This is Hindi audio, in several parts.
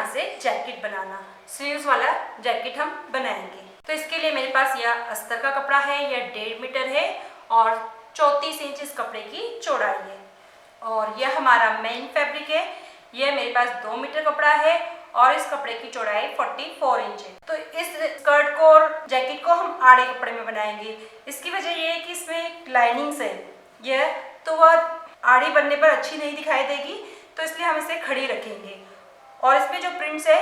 यहाँ से जैकेट बनाना, स्लीव्स वाला जैकेट हम बनाएंगे। तो इसके लिए मेरे पास यह अस्तर का कपड़ा है, यह 1.5 मीटर है और 34 इंच इस कपड़े की चौड़ाई है। और यह हमारा मेन फैब्रिक है, यह मेरे पास 2 मीटर कपड़ा है और इस कपड़े की चौड़ाई 44 इंच है। तो इस स्कर्ट को और जैकेट को हम आड़े कपड़े में बनाएंगे। इसकी वजह यह है कि इसमें लाइनिंग्स है, यह तो वह आड़ी बनने पर अच्छी नहीं दिखाई देगी, तो इसलिए हम इसे खड़ी रखेंगे। और इसमें जो प्रिंट्स है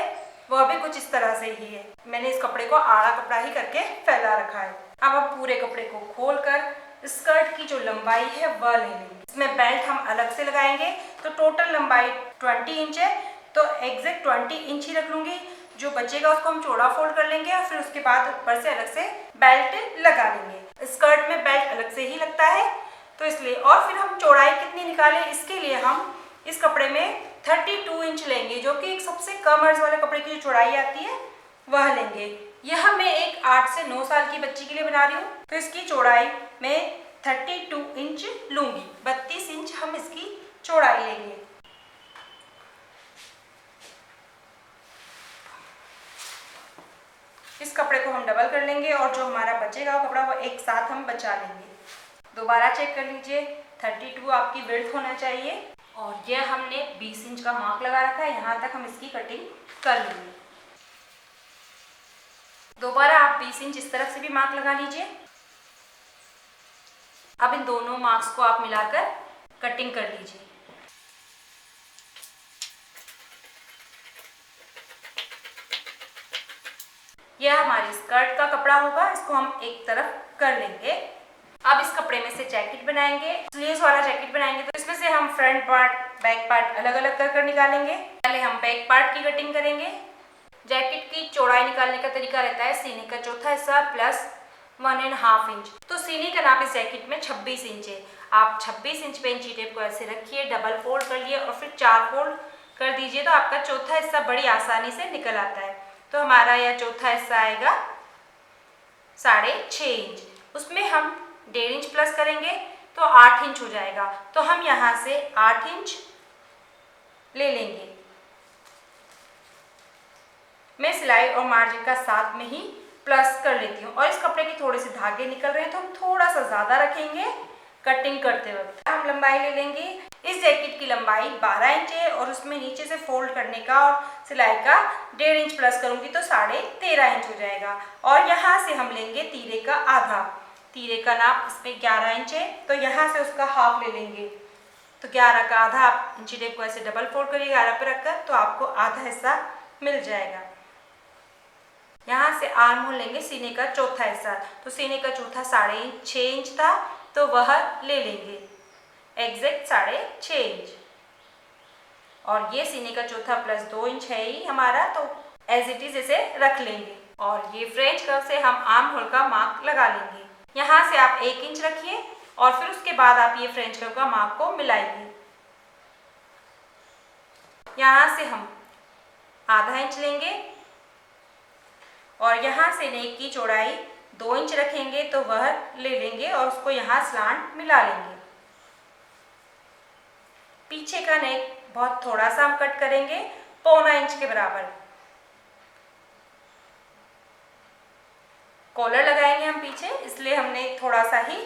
वह भी कुछ इस तरह से ही है। मैंने इस कपड़े को आड़ा कपड़ा ही करके फैला रखा है। अब हम पूरे कपड़े को खोलकर स्कर्ट की जो लंबाई है वह ले लेंगे। इसमें बेल्ट हम अलग से लगाएंगे। तो टोटल लंबाई 20 इंच है, तो एग्जैक्ट 20 इंच ही रख लूंगी। जो बचेगा उसको हम चौड़ा फोल्ड कर लेंगे और फिर उसके बाद ऊपर से अलग से बेल्ट लगा लेंगे। स्कर्ट में बेल्ट अलग से ही लगता है, तो इसलिए। और फिर हम चौड़ाई कितनी निकालें, इसके लिए हम इस कपड़े में 32 इंच लेंगे, जो कि एक सबसे कम अर्ज वाले कपड़े की जो चौड़ाई आती है वह लेंगे। यह मैं एक 8 से 9 साल की बच्ची के लिए बना रही हूँ, तो इसकी चौड़ाई मैं 32 इंच लूंगी। 32 इंच हम इसकी चौड़ाई लेंगे। इस कपड़े को हम डबल कर लेंगे और जो हमारा बचेगा कपड़ा वो एक साथ हम बचा लेंगे। दोबारा चेक कर लीजिए, 32 आपकी विड्थ होना चाहिए और यह हमने 20 इंच का मार्क लगा रखा है। यहाँ तक हम इसकी कटिंग कर लेंगे। दोबारा आप 20 इंच इस तरफ से भी मार्क लगा लीजिए। अब इन दोनों मार्क्स को आप मिलाकर कटिंग कर लीजिए। यह हमारी स्कर्ट का कपड़ा होगा, इसको हम एक तरफ कर लेंगे। अब इस कपड़े में से जैकेट बनाएंगे, स्लीव्स वाला जैकेट बनाएंगे। तो इसमें से हम फ्रंट पार्ट, बैक पार्ट अलग अलग कर निकालेंगे। पहले हम बैक पार्ट की कटिंग करेंगे। जैकेट की चौड़ाई निकालने का तरीका रहता है सीने का चौथा हिस्सा प्लस 1.5 इंच। तो सीने का नाप इस जैकेट में 26 इंच है। आप 26 इंच पे इंची टेप को ऐसे रखिए, डबल फोल्ड कर लिए और फिर 4 फोल्ड कर दीजिए, तो आपका चौथा हिस्सा बड़ी आसानी से निकल आता है। तो हमारा यह चौथा हिस्सा आएगा 6.5 इंच। उसमें हम 1.5 इंच प्लस करेंगे तो 8 इंच हो जाएगा। तो हम यहाँ से 8 इंच ले लेंगे। मैं सिलाई और मार्जिन का साथ में ही प्लस कर लेती हूँ। और इस कपड़े के थोड़े से धागे निकल रहे हैं तो हम थोड़ा सा ज़्यादा रखेंगे कटिंग करते वक्त। हम लंबाई ले लेंगे। इस जैकेट की लंबाई 12 इंच है और उसमें नीचे से फोल्ड करने का और सिलाई का 1.5 इंच प्लस करूँगी तो 13.5 इंच हो जाएगा। और यहाँ से हम लेंगे तीरे का आधा। तीरे का नाप इसमें 11 इंच है, तो यहाँ से उसका हाफ ले लेंगे। तो 11 का आधा आप इंची टेप को ऐसे डबल फोल्ड करिए 11 पे रखकर, तो आपको आधा हिस्सा मिल जाएगा। यहाँ से आर्म होल लेंगे सीने का चौथा हिस्सा। तो सीने का चौथा 6.5 इंच था, तो वह ले लेंगे एग्जैक्ट 6.5 इंच। और ये सीने का चौथा प्लस 2 इंच है ही हमारा, तो एज इट इज इसे रख लेंगे। और ये फ्रेंच कर्व से हम आर्म होल का मार्क लगा लेंगे। यहाँ से आप 1 इंच रखिए और फिर उसके बाद आप ये फ्रेंच कर्व का मार्क को मिलाइए। यहाँ से हम आधा इंच लेंगे और यहाँ से नेक की चौड़ाई 2 इंच रखेंगे, तो वह ले लेंगे और उसको यहाँ स्लांट मिला लेंगे। पीछे का नेक बहुत थोड़ा सा हम कट करेंगे, 1.25 इंच के बराबर। कॉलर लगाएंगे हम पीछे, इसलिए हमने थोड़ा सा ही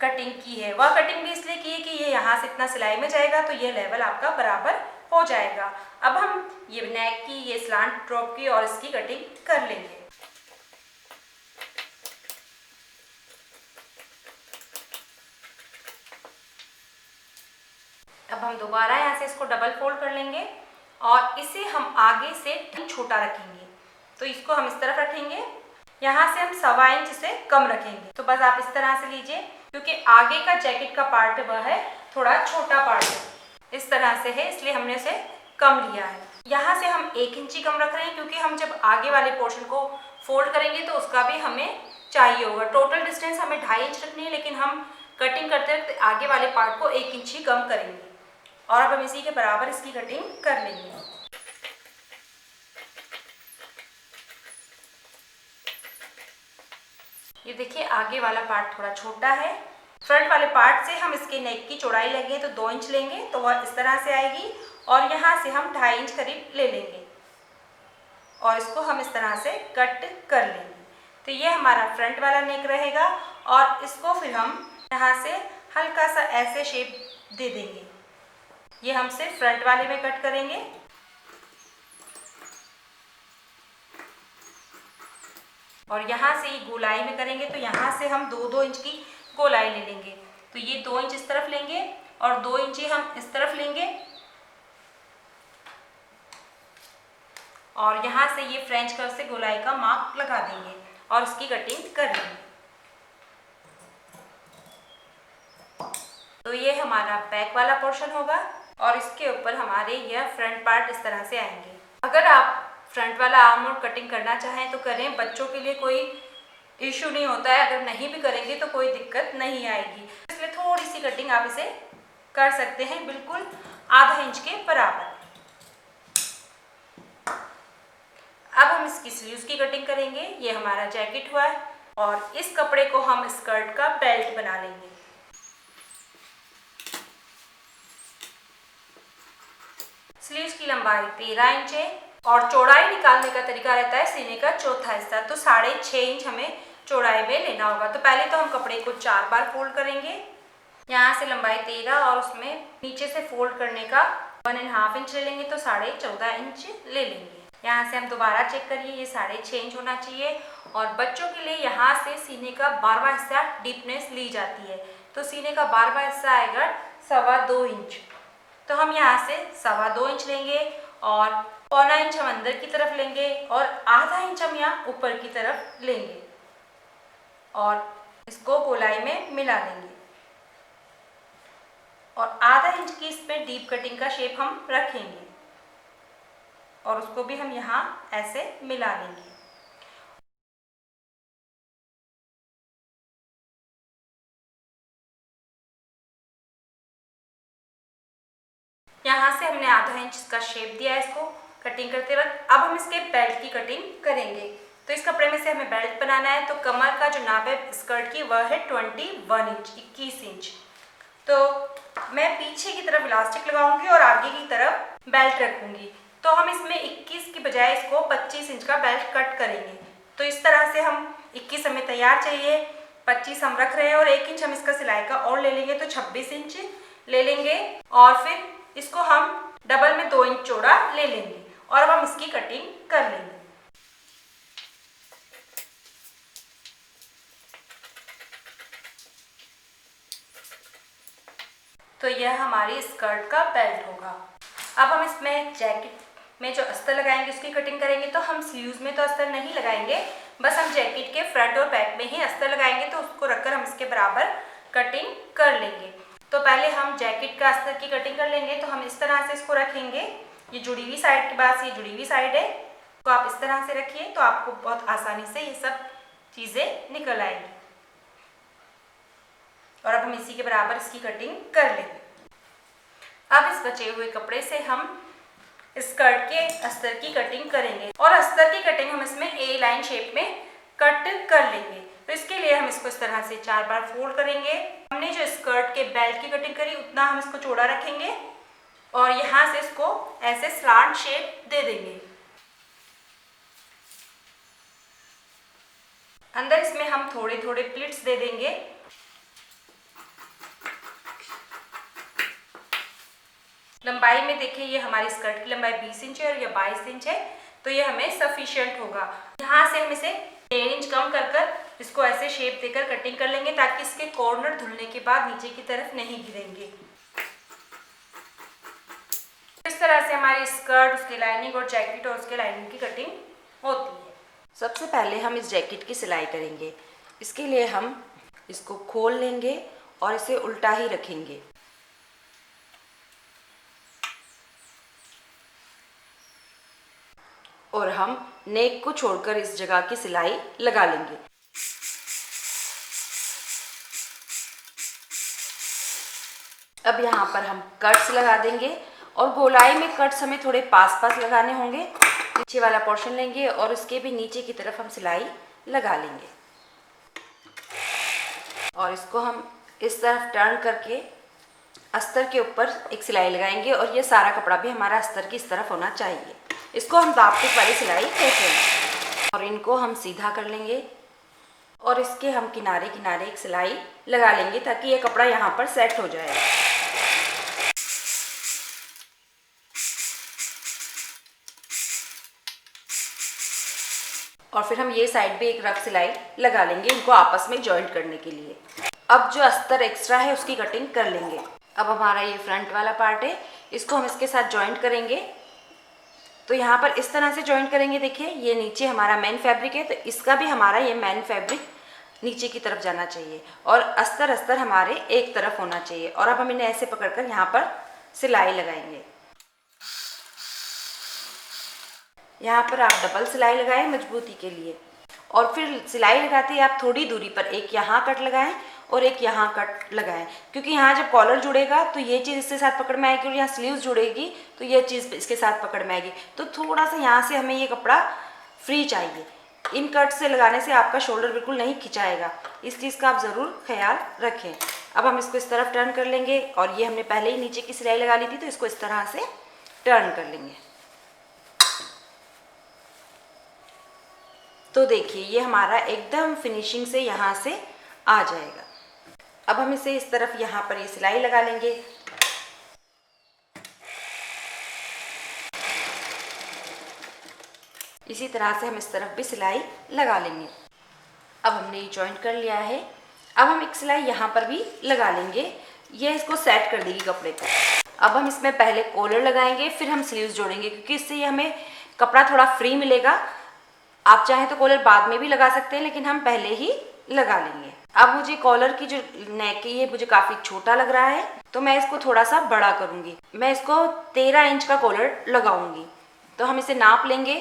कटिंग की है। वह कटिंग भी इसलिए की है कि ये यहाँ से इतना सिलाई में जाएगा तो ये लेवल आपका बराबर हो जाएगा। अब हम ये नेक की, ये स्लांट ड्रॉप की और इसकी कटिंग कर लेंगे। अब हम दोबारा यहाँ से इसको डबल फोल्ड कर लेंगे और इसे हम आगे से छोटा रखेंगे। तो इसको हम इस तरफ रखेंगे, यहाँ से हम 1.25 इंच से कम रखेंगे। तो बस आप इस तरह से लीजिए, क्योंकि आगे का जैकेट का पार्ट वह है थोड़ा छोटा पार्ट है, इस तरह से है, इसलिए हमने इसे कम लिया है। यहाँ से हम 1 इंच ही कम रख रहे हैं, क्योंकि हम जब आगे वाले पोर्शन को फोल्ड करेंगे तो उसका भी हमें चाहिए होगा। टोटल डिस्टेंस हमें 2.5 इंच रखनी है, लेकिन हम कटिंग करते वक्त आगे वाले पार्ट को 1 इंच ही कम करेंगे। और अब हम इसी के बराबर इसकी कटिंग कर लेंगे। ये देखिए आगे वाला पार्ट थोड़ा छोटा है। फ्रंट वाले पार्ट से हम इसके नेक की चौड़ाई लेंगे तो 2 इंच लेंगे, तो वह इस तरह से आएगी और यहाँ से हम 2.5 इंच करीब ले लेंगे। और इसको हम इस तरह से कट कर लेंगे। तो ये हमारा फ्रंट वाला नेक रहेगा और इसको फिर हम यहाँ से हल्का सा ऐसे शेप दे देंगे। ये हम सिर्फ फ्रंट वाले में कट करेंगे। और यहाँ से ये गोलाई में करेंगे तो यहाँ से हम 2-2 इंच की गोलाई ले लेंगे। तो ये 2 इंच इस तरफ लेंगे और 2 इंच हम इस तरफ लेंगे और यहाँ से ये फ्रेंच कर्व से गोलाई का मार्क लगा देंगे और इसकी कटिंग कर लेंगे। तो ये हमारा बैक वाला पोर्शन होगा और इसके ऊपर हमारे यह फ्रंट पार्ट इस तरह से आएंगे। अगर आप फ्रंट वाला आर्म होल कटिंग करना चाहें तो करें, बच्चों के लिए कोई इशू नहीं होता है। अगर नहीं भी करेंगे तो कोई दिक्कत नहीं आएगी, इसलिए थोड़ी सी कटिंग आप इसे कर सकते हैं, बिल्कुल आधा इंच के बराबर। अब हम इसकी स्लीव्स की कटिंग करेंगे। ये हमारा जैकेट हुआ है और इस कपड़े को हम स्कर्ट का बेल्ट बना लेंगे। स्लीव्स की लंबाई 13 इंच है और चौड़ाई निकालने का तरीका रहता है सीने का चौथा हिस्सा, तो 6.5 इंच हमें चौड़ाई में लेना होगा। तो पहले तो हम कपड़े को 4 बार फोल्ड करेंगे। यहाँ से लंबाई 13 और उसमें नीचे से फोल्ड करने का 1.5 इंच ले लेंगे, तो 14.5 इंच ले लेंगे। यहाँ से हम दोबारा चेक करिए, ये 6.5 इंच होना चाहिए। और बच्चों के लिए यहाँ से सीने का 12वां हिस्सा डीपनेस ली जाती है, तो सीने का 12वां हिस्सा आएगा 2.25 इंच। तो हम यहाँ से 2.25 इंच लेंगे और 1/4 इंच हम अंदर की तरफ लेंगे और आधा इंच हम यहाँ ऊपर की तरफ लेंगे और इसको गोलाई में मिला लेंगे और आधा इंच की इस पे डीप कटिंग का शेप हम रखेंगे और उसको भी हम यहाँ ऐसे मिला लेंगे। यहाँ से हमने आधा इंच का शेप दिया है इसको कटिंग करते वक्त। अब हम इसके बेल्ट की कटिंग करेंगे। तो इस कपड़े में से हमें बेल्ट बनाना है, तो कमर का जो नाप है स्कर्ट की वह है 21 इंच 21 इंच। तो मैं पीछे की तरफ इलास्टिक लगाऊंगी और आगे की तरफ बेल्ट रखूंगी। तो हम इसमें 21 की बजाय इसको 25 इंच का बेल्ट कट करेंगे। तो इस तरह से हम 21 हमें तैयार चाहिए, 25 हम रख रहे हैं और 1 इंच हम इसका सिलाई का और ले लेंगे, तो 26 इंच ले लेंगे और फिर इसको हम डबल में 2 इंच चौड़ा ले लेंगे और अब हम इसकी कटिंग कर लेंगे। तो यह हमारी स्कर्ट का बेल्ट होगा। अब हम इसमें जैकेट में जो अस्तर लगाएंगे उसकी कटिंग करेंगे। तो हम स्लीव्स में तो अस्तर नहीं लगाएंगे, बस हम जैकेट के फ्रंट और बैक में ही अस्तर लगाएंगे। तो उसको रखकर हम इसके बराबर कटिंग कर लेंगे। तो पहले हम जैकेट का अस्तर की कटिंग कर लेंगे। तो हम इस तरह से इसको रखेंगे, ये जुड़ी हुई साइड के बाद ये जुड़ी हुई साइड है, तो आप इस तरह से रखिए तो आपको बहुत आसानी से ये सब चीज़ें निकल आएंगी। और अब हम इसी के बराबर इसकी कटिंग कर लेंगे। अब इस बचे हुए कपड़े से हम स्कर्ट के अस्तर की कटिंग करेंगे और अस्तर की कटिंग हम इसमें ए लाइन शेप में कट कर लेंगे। तो इसके लिए हम इसको इस तरह से 4 बार फोल्ड करेंगे। हमने जो स्कर्ट के बेल्ट की कटिंग करी उतना हम इसको चौड़ा रखेंगे और यहाँ से इसको ऐसे स्लांट शेप दे देंगे। अंदर इसमें हम थोड़े थोड़े प्लिट्स दे देंगे। लंबाई में देखिए, ये हमारी स्कर्ट की लंबाई 20 इंच है और ये 22 इंच है, तो ये हमें सफिशिएंट होगा। यहाँ से हम इसे 1.5 इंच कम कर इसको ऐसे शेप देकर कटिंग कर लेंगे ताकि इसके कॉर्नर धुलने के बाद नीचे की तरफ नहीं गिरेंगे। इस तरह से हमारी स्कर्ट, उसकी लाइनिंग और जैकेट और उसके लाइनिंग की कटिंग होती है। सबसे पहले हम इस जैकेट की सिलाई करेंगे। इसके लिए हम इसको खोल लेंगे और इसे उल्टा ही रखेंगे। और हम नेक को छोड़कर इस जगह की सिलाई लगा लेंगे। अब यहाँ पर हम कट्स लगा देंगे और गोलाई में कट्स हमें थोड़े पास पास लगाने होंगे। पीछे वाला पोर्शन लेंगे और उसके भी नीचे की तरफ हम सिलाई लगा लेंगे और इसको हम इस तरफ टर्न करके अस्तर के ऊपर एक सिलाई लगाएंगे और ये सारा कपड़ा भी हमारा अस्तर की इस तरफ होना चाहिए। इसको हम दापटिक वाली सिलाई कहते हैं। और इनको हम सीधा कर लेंगे और इसके हम किनारे किनारे एक सिलाई लगा लेंगे ताकि ये कपड़ा यहाँ पर सेट हो जाए। और फिर हम ये साइड भी एक रफ सिलाई लगा लेंगे इनको आपस में जॉइंट करने के लिए। अब जो अस्तर एक्स्ट्रा है उसकी कटिंग कर लेंगे। अब हमारा ये फ्रंट वाला पार्ट है, इसको हम इसके साथ जॉइंट करेंगे। तो यहाँ पर इस तरह से जॉइंट करेंगे। देखिए ये नीचे हमारा मेन फैब्रिक है, तो इसका भी हमारा ये मेन फैब्रिक नीचे की तरफ जाना चाहिए और अस्तर अस्तर हमारे एक तरफ होना चाहिए। और अब हम इन्हें ऐसे पकड़कर यहाँ पर सिलाई लगाएंगे। यहाँ पर आप डबल सिलाई लगाएं मजबूती के लिए। और फिर सिलाई लगाते ही आप थोड़ी दूरी पर एक यहाँ कट लगाएं और एक यहाँ कट लगाएं, क्योंकि यहाँ जब कॉलर जुड़ेगा तो ये चीज़ इसके साथ पकड़ में आएगी और यहाँ स्लीव्स जुड़ेगी तो ये चीज़ इसके साथ पकड़ में आएगी। तो थोड़ा सा यहाँ से हमें ये कपड़ा फ्री चाहिए। इन कट से लगाने से आपका शोल्डर बिल्कुल नहीं खिंचाएगा, इस चीज़ का आप ज़रूर ख्याल रखें। अब हम इसको इस तरफ टर्न कर लेंगे और ये हमने पहले ही नीचे की सिलाई लगा ली थी, तो इसको इस तरह से टर्न कर लेंगे। तो देखिए ये हमारा एकदम फिनिशिंग से यहाँ से आ जाएगा। अब हम इसे इस तरफ यहाँ पर ये सिलाई लगा लेंगे। इसी तरह से हम इस तरफ भी सिलाई लगा लेंगे। अब हमने ये जॉइंट कर लिया है। अब हम एक सिलाई यहाँ पर भी लगा लेंगे, ये इसको सेट कर देगी कपड़े को। अब हम इसमें पहले कॉलर लगाएंगे, फिर हम स्लीव्स जोड़ेंगे, क्योंकि इससे हमें कपड़ा थोड़ा फ्री मिलेगा। आप चाहें तो कॉलर बाद में भी लगा सकते हैं, लेकिन हम पहले ही लगा लेंगे। अब मुझे कॉलर की जो नेक है ये मुझे काफ़ी छोटा लग रहा है, तो मैं इसको थोड़ा सा बड़ा करूँगी। मैं इसको 13 इंच का कॉलर लगाऊंगी। तो हम इसे नाप लेंगे।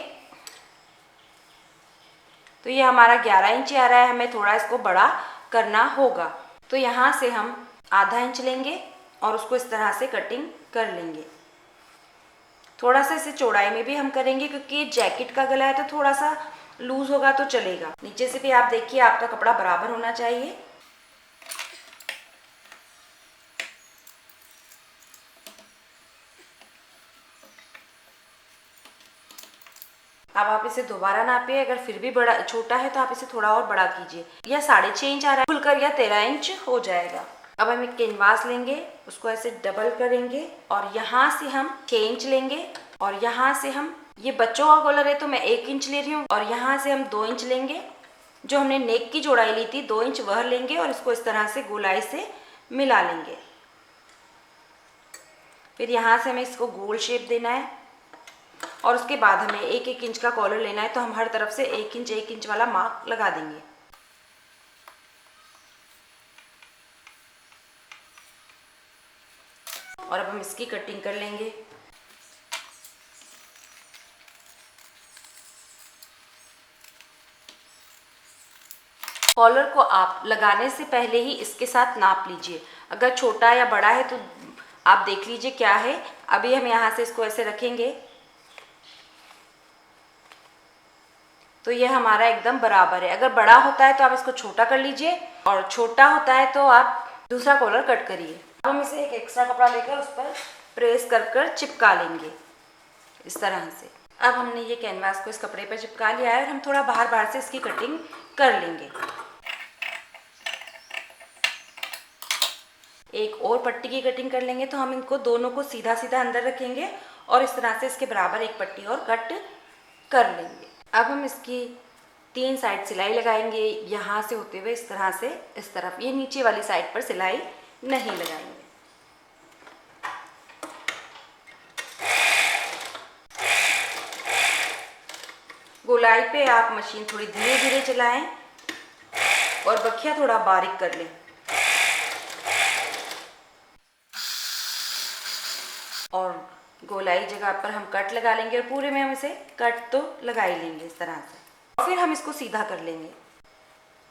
तो ये हमारा 11 इंच आ रहा है, हमें थोड़ा इसको बड़ा करना होगा। तो यहाँ से हम आधा इंच लेंगे और उसको इस तरह से कटिंग कर लेंगे। थोड़ा सा इसे चौड़ाई में भी हम करेंगे, क्योंकि जैकेट का गला है तो थोड़ा सा लूज होगा तो चलेगा। नीचे से भी आप देखिए आपका कपड़ा बराबर होना चाहिए। अब आप इसे दोबारा नापिए, अगर फिर भी बड़ा छोटा है तो आप इसे थोड़ा और बड़ा कीजिए। या 6.5 इंच आ रहा है खुलकर, या 13 इंच हो जाएगा। अब हम एक कैनवास लेंगे, उसको ऐसे डबल करेंगे और यहाँ से हम 6 इंच लेंगे और यहाँ से हम, ये बच्चों का कॉलर है तो मैं 1 इंच ले रही हूँ, और यहाँ से हम 2 इंच लेंगे। जो हमने नेक की चौड़ाई ली थी 2 इंच वह लेंगे और इसको इस तरह से गोलाई से मिला लेंगे। फिर यहाँ से हमें इसको गोल शेप देना है और उसके बाद हमें 1-1 इंच का कॉलर लेना है। तो हम हर तरफ से 1 इंच वाला मार्क लगा देंगे। और अब हम इसकी कटिंग कर लेंगे। कॉलर को आप लगाने से पहले ही इसके साथ नाप लीजिए। अगर छोटा या बड़ा है तो आप देख लीजिए क्या है। अभी हम यहाँ से इसको ऐसे रखेंगे तो ये हमारा एकदम बराबर है। अगर बड़ा होता है तो आप इसको छोटा कर लीजिए और छोटा होता है तो आप दूसरा कॉलर कट करिए। अब हम इसे एक एक्स्ट्रा कपड़ा लेकर उस पर प्रेस कर चिपका लेंगे इस तरह से। अब हमने ये कैनवास को इस कपड़े पर चिपका लिया है और हम थोड़ा बाहर से इसकी कटिंग कर लेंगे। एक और पट्टी की कटिंग कर लेंगे। तो हम इनको दोनों को सीधा सीधा अंदर रखेंगे और इस तरह से इसके बराबर एक पट्टी और कट कर लेंगे। अब हम इसकी 3 साइड सिलाई लगाएंगे, यहाँ से होते हुए इस तरह से इस तरफ। ये नीचे वाली साइड पर सिलाई नहीं लगाएंगे। गोलाई पे आप मशीन थोड़ी धीरे धीरे चलाएं और बखिया थोड़ा बारीक कर लें। और गोलाई जगह पर हम कट लगा लेंगे और पूरे में हम इसे कट तो लगा ही लेंगे इस तरह से। और फिर हम इसको सीधा कर लेंगे।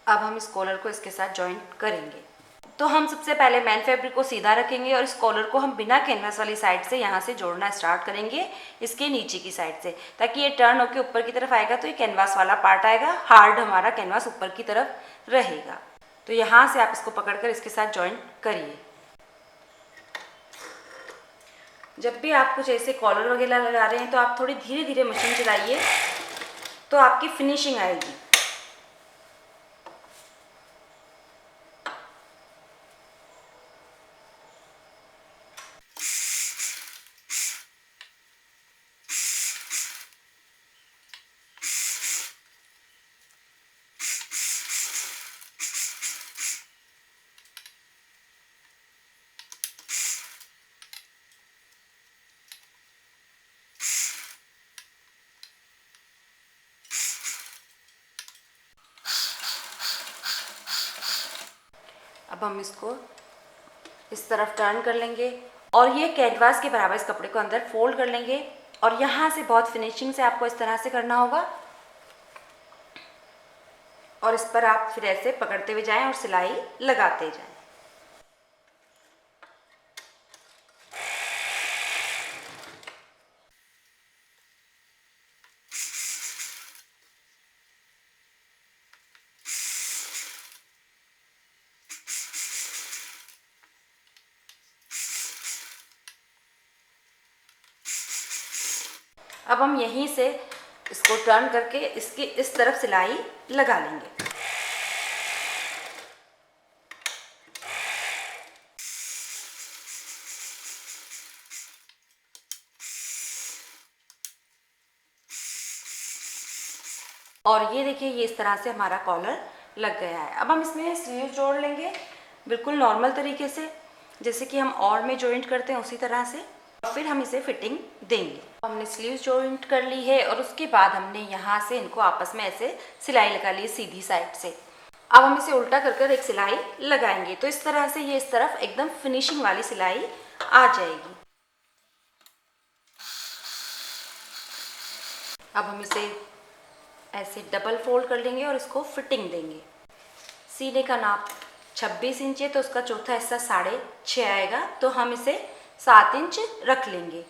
अब हम इस कॉलर को इसके साथ जॉइंट करेंगे। तो हम सबसे पहले मेन फैब्रिक को सीधा रखेंगे और इस कॉलर को हम बिना कैनवास वाली साइड से यहाँ से जोड़ना स्टार्ट करेंगे, इसके नीचे की साइड से, ताकि ये टर्न होकर ऊपर की तरफ आएगा तो ये कैनवास वाला पार्ट आएगा, हार्ड हमारा कैनवास ऊपर की तरफ रहेगा। तो यहाँ से आप इसको पकड़कर इसके साथ जॉइंट करिए। जब भी आप कुछ ऐसे कॉलर वगैरह लगा रहे हैं तो आप थोड़ी धीरे धीरे मशीन चलाइए, तो आपकी फिनिशिंग आएगी। अब हम इसको इस तरफ टर्न कर लेंगे और ये कैनवास के बराबर इस कपड़े को अंदर फोल्ड कर लेंगे और यहाँ से बहुत फिनिशिंग से आपको इस तरह से करना होगा और इस पर आप फिर ऐसे पकड़ते हुए जाएं और सिलाई लगाते जाएं। अब हम यहीं से इसको टर्न करके इसकी इस तरफ सिलाई लगा लेंगे। और ये देखिए, ये इस तरह से हमारा कॉलर लग गया है। अब हम इसमें स्लीव जोड़ लेंगे बिल्कुल नॉर्मल तरीके से, जैसे कि हम और में जॉइंट करते हैं उसी तरह से, और फिर हम इसे फिटिंग देंगे। हमने स्लीव्स जॉइंट कर ली है और उसके बाद हमने यहाँ से इनको आपस में ऐसे सिलाई लगा ली सीधी साइड से। अब हम इसे उल्टा कर कर एक सिलाई लगाएंगे, तो इस तरह से ये इस तरफ एकदम फिनिशिंग वाली सिलाई आ जाएगी। अब हम इसे ऐसे डबल फोल्ड कर लेंगे और इसको फिटिंग देंगे। सीने का नाप 26 इंच है तो उसका चौथा हिस्सा 6.5 आएगा, तो हम इसे 7 इंच रख लेंगे।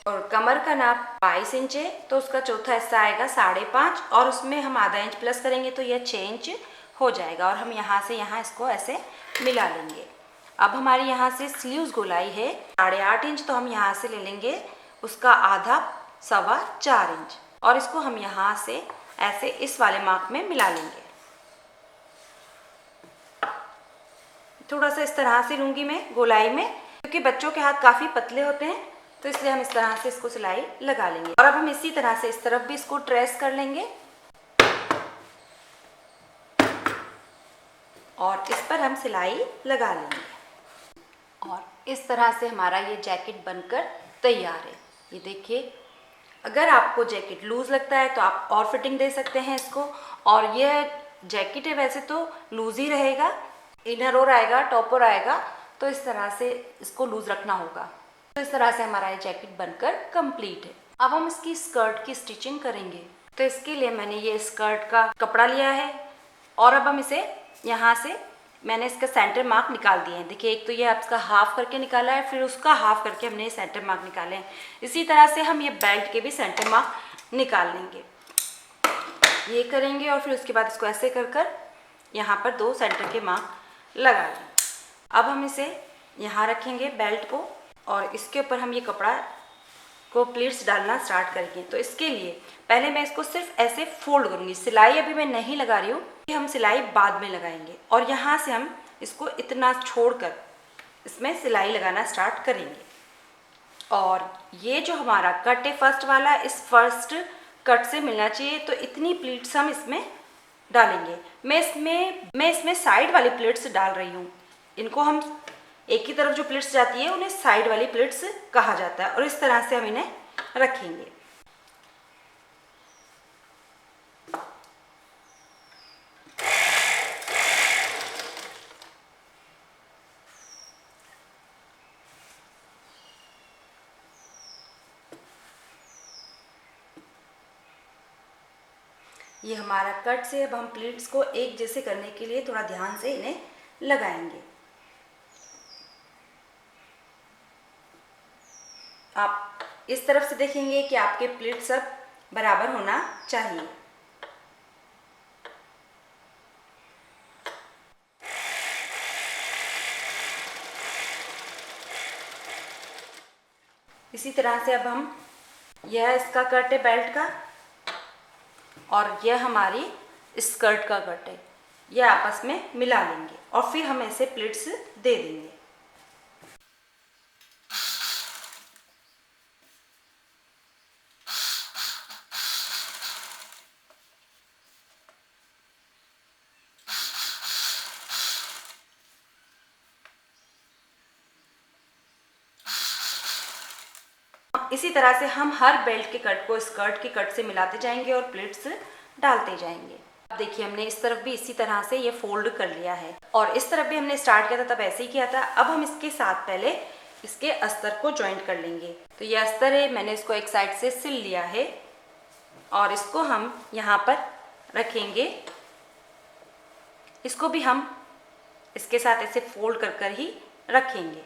और कमर का नाप 22 इंच है तो उसका चौथा हिस्सा आएगा 5.5 और उसमें हम आधा इंच प्लस करेंगे तो यह 6 इंच हो जाएगा। और हम यहाँ से यहाँ इसको ऐसे मिला लेंगे। अब हमारी यहाँ से स्लीव्स गोलाई है 8.5 इंच, तो हम यहाँ से ले लेंगे उसका आधा 4.25 इंच और इसको हम यहाँ से ऐसे इस वाले मार्क में मिला लेंगे। थोड़ा सा इस तरह से लूँगी मैं गोलाई में, क्योंकि बच्चों के हाथ काफ़ी पतले होते हैं तो इसलिए हम इस तरह से इसको सिलाई लगा लेंगे। और अब हम इसी तरह से इस तरफ भी इसको ट्रेस कर लेंगे और इस पर हम सिलाई लगा लेंगे। और इस तरह से हमारा ये जैकेट बनकर तैयार है। ये देखिए, अगर आपको जैकेट लूज़ लगता है तो आप और फिटिंग दे सकते हैं इसको। और ये जैकेट है वैसे तो लूज़ ही रहेगा, इनर और आएगा, टॉप और आएगा, तो इस तरह से इसको लूज़ रखना होगा। तो इस तरह से हमारा ये जैकेट बनकर कंप्लीट है। अब हम इसकी स्कर्ट की स्टिचिंग करेंगे। तो इसके लिए मैंने ये स्कर्ट का कपड़ा लिया है और अब हम इसे यहाँ से मैंने इसका सेंटर मार्क निकाल दिए हैं। देखिए, एक तो ये आपका हाफ करके निकाला है, फिर उसका हाफ करके हमने ये सेंटर मार्क निकाले हैं। इसी तरह से हम ये बेल्ट के भी सेंटर मार्क निकाल लेंगे। ये करेंगे और फिर उसके बाद इसको ऐसे कर कर यहाँ पर 2 सेंटर के मार्क लगा लेंगे। अब हम इसे यहाँ रखेंगे बेल्ट को और इसके ऊपर हम ये कपड़ा को प्लीट्स डालना स्टार्ट करेंगे। तो इसके लिए पहले मैं इसको सिर्फ ऐसे फोल्ड करूँगी, सिलाई अभी मैं नहीं लगा रही हूँ, हम सिलाई बाद में लगाएंगे। और यहाँ से हम इसको इतना छोड़कर इसमें सिलाई लगाना स्टार्ट करेंगे। और ये जो हमारा कट है फर्स्ट वाला, इस फर्स्ट कट से मिलना चाहिए, तो इतनी प्लीट्स हम इसमें डालेंगे। मैं इसमें साइड वाली प्लेट्स डाल रही हूँ। इनको हम एक ही तरफ जो प्लेट्स जाती है उन्हें साइड वाली प्लेट्स कहा जाता है और इस तरह से हम इन्हें रखेंगे। ये हमारा कट से अब हम प्लेट्स को एक जैसे करने के लिए थोड़ा ध्यान से इन्हें लगाएंगे। आप इस तरफ से देखेंगे कि आपके प्लेट सब बराबर होना चाहिए। इसी तरह से अब हम, यह इसका कट है बेल्ट का और यह हमारी स्कर्ट का कट है, यह आपस में मिला लेंगे और फिर हम ऐसे प्लीट्स दे देंगे। इसी तरह से हम हर बेल्ट के कट को स्कर्ट के कट से मिलाते जाएंगे और प्लीट्स डालते जाएंगे। अब देखिए हमने इस तरफ भी इसी तरह से ये फोल्ड कर लिया है और इस तरफ भी हमने स्टार्ट किया था तब ऐसे ही किया था। अब हम इसके साथ पहले इसके अस्तर को जॉइंट कर लेंगे। तो ये अस्तर है, मैंने इसको एक साइड से सिल लिया है और इसको हम यहाँ पर रखेंगे। इसको भी हम इसके साथ ऐसे फोल्ड कर कर ही रखेंगे।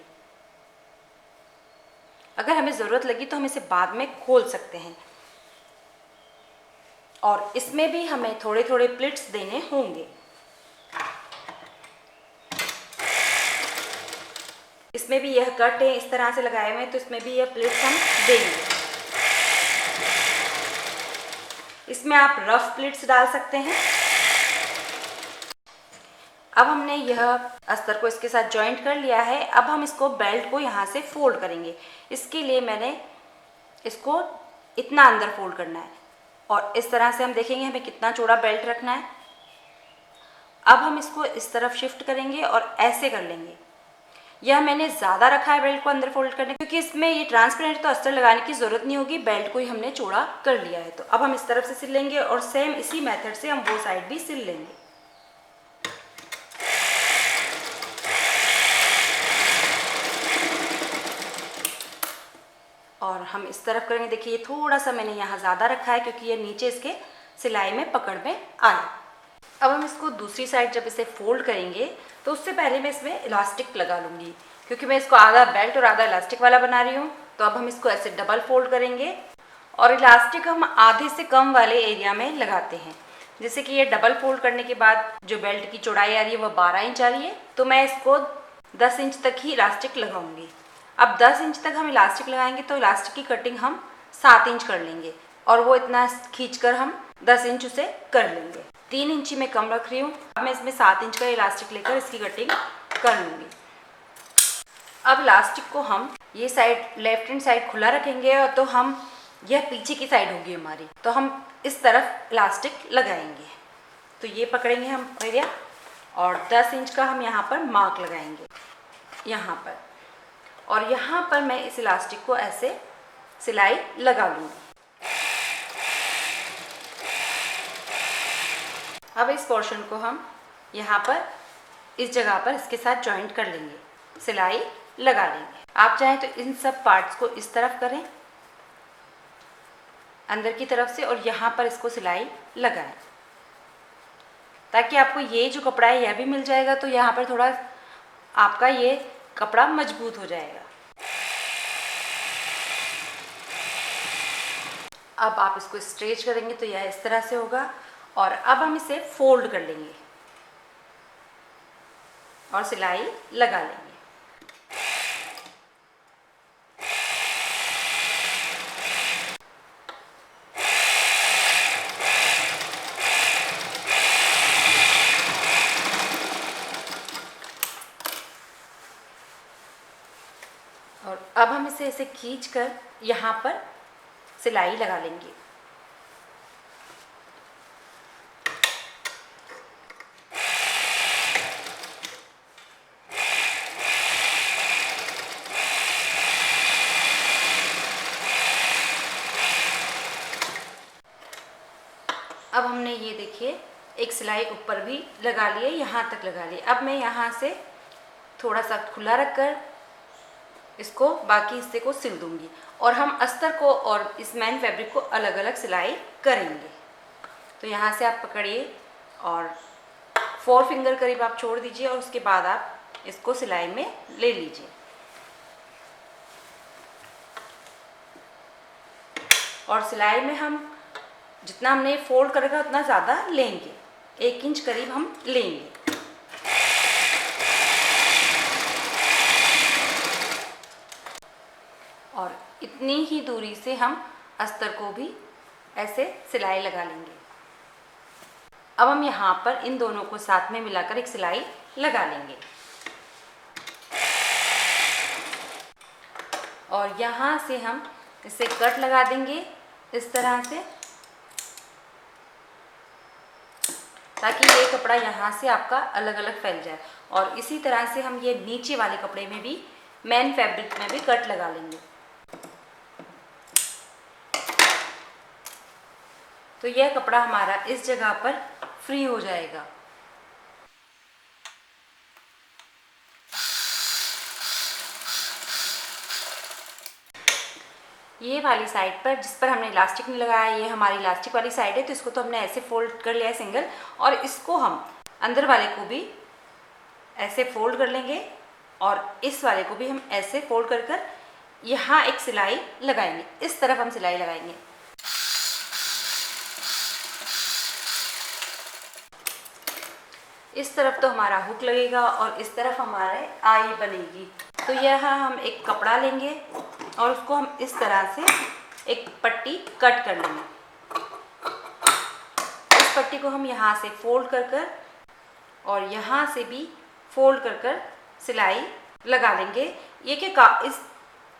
अगर हमें ज़रूरत लगी तो हम इसे बाद में खोल सकते हैं और इसमें भी हमें थोड़े थोड़े प्लीट्स देने होंगे। इसमें भी यह कट है इस तरह से लगाए हुए, तो इसमें भी यह प्लीट्स हम देंगे। इसमें आप रफ प्लीट्स डाल सकते हैं। अब हमने यह अस्तर को इसके साथ जॉइंट कर लिया है। अब हम इसको बेल्ट को यहाँ से फोल्ड करेंगे। इसके लिए मैंने इसको इतना अंदर फोल्ड करना है और इस तरह से हम देखेंगे हमें कितना चौड़ा बेल्ट रखना है। अब हम इसको इस तरफ शिफ्ट करेंगे और ऐसे कर लेंगे। यह मैंने ज़्यादा रखा है बेल्ट को अंदर फोल्ड करने, क्योंकि इसमें ये ट्रांसपेरेंट तो अस्तर लगाने की ज़रूरत नहीं होगी, बेल्ट को ही हमने चौड़ा कर लिया है। तो अब हम इस तरफ से सिल लेंगे और सेम इसी मेथड से हम वो साइड भी सिल लेंगे। और हम इस तरफ करेंगे। देखिए ये थोड़ा सा मैंने यहाँ ज़्यादा रखा है क्योंकि ये नीचे इसके सिलाई में पकड़ में आए। अब हम इसको दूसरी साइड जब इसे फोल्ड करेंगे तो उससे पहले मैं इसमें इलास्टिक लगा लूँगी, क्योंकि मैं इसको आधा बेल्ट और आधा इलास्टिक वाला बना रही हूँ। तो अब हम इसको ऐसे डबल फोल्ड करेंगे और इलास्टिक हम आधे से कम वाले एरिया में लगाते हैं। जैसे कि ये डबल फोल्ड करने के बाद जो बेल्ट की चौड़ाई आ रही है वह 12 इंच आ रही है, तो मैं इसको 10 इंच तक ही इलास्टिक लगाऊंगी। अब 10 इंच तक हम इलास्टिक लगाएंगे तो इलास्टिक की कटिंग हम 7 इंच कर लेंगे और वो इतना खींचकर हम 10 इंच उसे कर लेंगे। 3 इंच मैं कम रख रही हूँ। अब मैं इसमें 7 इंच का इलास्टिक लेकर इसकी कटिंग कर लूँगी। अब इलास्टिक को हम ये साइड लेफ्ट हैंड साइड खुला रखेंगे और तो हम यह पीछे की साइड होगी हमारी, तो हम इस तरफ इलास्टिक लगाएंगे। तो ये पकड़ेंगे हम एरिया और 10 इंच का हम यहाँ पर मार्क लगाएंगे यहाँ पर, और यहाँ पर मैं इस इलास्टिक को ऐसे सिलाई लगा लूँगी। अब इस पोर्शन को हम यहाँ पर इस जगह पर इसके साथ जॉइंट कर लेंगे, सिलाई लगा लेंगे। आप चाहें तो इन सब पार्ट्स को इस तरफ करें अंदर की तरफ से और यहाँ पर इसको सिलाई लगाएं, ताकि आपको ये जो कपड़ा है यह भी मिल जाएगा। तो यहाँ पर थोड़ा आपका ये कपड़ा मजबूत हो जाएगा। अब आप इसको स्ट्रेच करेंगे तो यह इस तरह से होगा और अब हम इसे फोल्ड कर लेंगे और सिलाई लगा लेंगे। और अब हम इसे ऐसे खींचकर यहाँ पर सिलाई लगा लेंगे। अब हमने ये देखिए एक सिलाई ऊपर भी लगा ली है, यहाँ तक लगा ली। अब मैं यहाँ से थोड़ा सा खुला रखकर इसको बाकी हिस्से को सिल दूंगी और हम अस्तर को और इस मैन फैब्रिक को अलग अलग सिलाई करेंगे। तो यहाँ से आप पकड़िए और 4 फिंगर करीब आप छोड़ दीजिए और उसके बाद आप इसको सिलाई में ले लीजिए। और सिलाई में हम जितना हमने फोल्ड कर रखा उतना ज़्यादा लेंगे, 1 इंच करीब हम लेंगे। और उतनी ही दूरी से हम अस्तर को भी ऐसे सिलाई लगा लेंगे। अब हम यहाँ पर इन दोनों को साथ में मिलाकर एक सिलाई लगा लेंगे और यहाँ से हम इसे कट लगा देंगे इस तरह से, ताकि ये कपड़ा यहाँ से आपका अलग अलग फैल जाए। और इसी तरह से हम ये नीचे वाले कपड़े में भी, मेन फैब्रिक में भी कट लगा लेंगे। तो यह कपड़ा हमारा इस जगह पर फ्री हो जाएगा। ये वाली साइड पर जिस पर हमने इलास्टिक नहीं लगाया, ये हमारी इलास्टिक वाली साइड है, तो इसको तो हमने ऐसे फोल्ड कर लिया है सिंगल, और इसको हम अंदर वाले को भी ऐसे फोल्ड कर लेंगे और इस वाले को भी हम ऐसे फोल्ड कर कर यहाँ एक सिलाई लगाएंगे। इस तरफ हम सिलाई लगाएंगे। इस तरफ तो हमारा हुक लगेगा और इस तरफ हमारे आई बनेगी। तो यहाँ हम एक कपड़ा लेंगे और उसको हम इस तरह से एक पट्टी कट कर लेंगे। इस पट्टी को हम यहाँ से फोल्ड कर कर और यहाँ से भी फोल्ड कर कर सिलाई लगा लेंगे। ये कि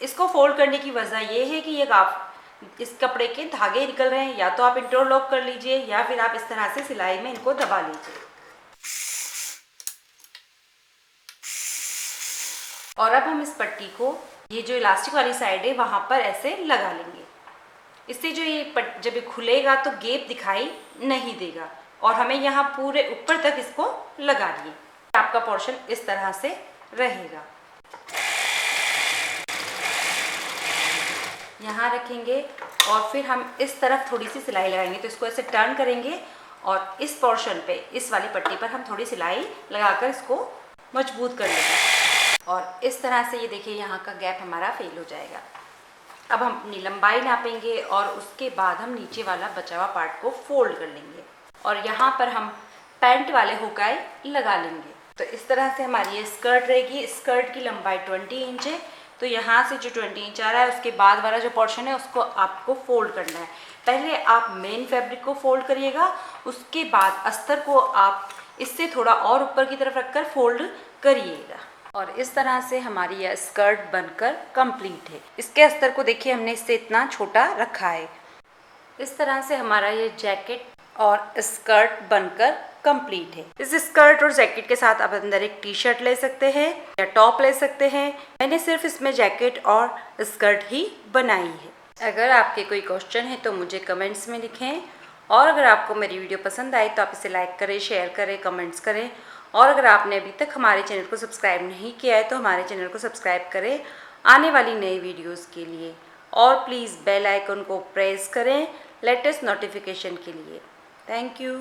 इसको फोल्ड करने की वजह ये है कि ये इस कपड़े के धागे निकल रहे हैं, या तो आप इंटरलॉक कर लीजिए या फिर आप इस तरह से सिलाई में इनको दबा लीजिए। और अब हम इस पट्टी को, ये जो इलास्टिक वाली साइड है वहाँ पर ऐसे लगा लेंगे। इससे जो ये जब ये खुलेगा तो गैप दिखाई नहीं देगा और हमें यहाँ पूरे ऊपर तक इसको लगा दिए। आपका पोर्शन इस तरह से रहेगा। यहाँ रखेंगे और फिर हम इस तरफ थोड़ी सी सिलाई लगाएंगे। तो इसको ऐसे टर्न करेंगे और इस पोर्शन पे, इस वाली पट्टी पर हम थोड़ी सिलाई लगाकर इसको मजबूत कर लेंगे और इस तरह से ये देखिए यहाँ का गैप हमारा फेल हो जाएगा। अब हम अपनी लंबाई नापेंगे और उसके बाद हम नीचे वाला बचा हुआ पार्ट को फोल्ड कर लेंगे और यहाँ पर हम पैंट वाले हुकाई लगा लेंगे। तो इस तरह से हमारी ये स्कर्ट रहेगी। स्कर्ट की लंबाई 20 इंच है। तो यहाँ से जो 20 इंच आ रहा है उसके बाद वाला जो पोर्शन है उसको आपको फोल्ड करना है। पहले आप मेन फैब्रिक को फोल्ड करिएगा, उसके बाद अस्तर को आप इससे थोड़ा और ऊपर की तरफ रखकर फोल्ड करिएगा। और इस तरह से हमारी यह स्कर्ट बनकर कंप्लीट है। इसके अस्तर को देखिए हमने इससे इतना छोटा रखा है। इस तरह से हमारा ये जैकेट और स्कर्ट बनकर कंप्लीट है। इस स्कर्ट और जैकेट के साथ आप अंदर एक टी शर्ट ले सकते हैं या टॉप ले सकते हैं। मैंने सिर्फ इसमें जैकेट और स्कर्ट ही बनाई है। अगर आपके कोई क्वेश्चन है तो मुझे कमेंट्स में लिखें और अगर आपको मेरी वीडियो पसंद आई तो आप इसे लाइक करें, शेयर करें, कमेंट्स करें। और अगर आपने अभी तक हमारे चैनल को सब्सक्राइब नहीं किया है तो हमारे चैनल को सब्सक्राइब करें आने वाली नई वीडियोस के लिए। और प्लीज़ बेल आइकन को प्रेस करें लेटेस्ट नोटिफिकेशन के लिए। Thank you.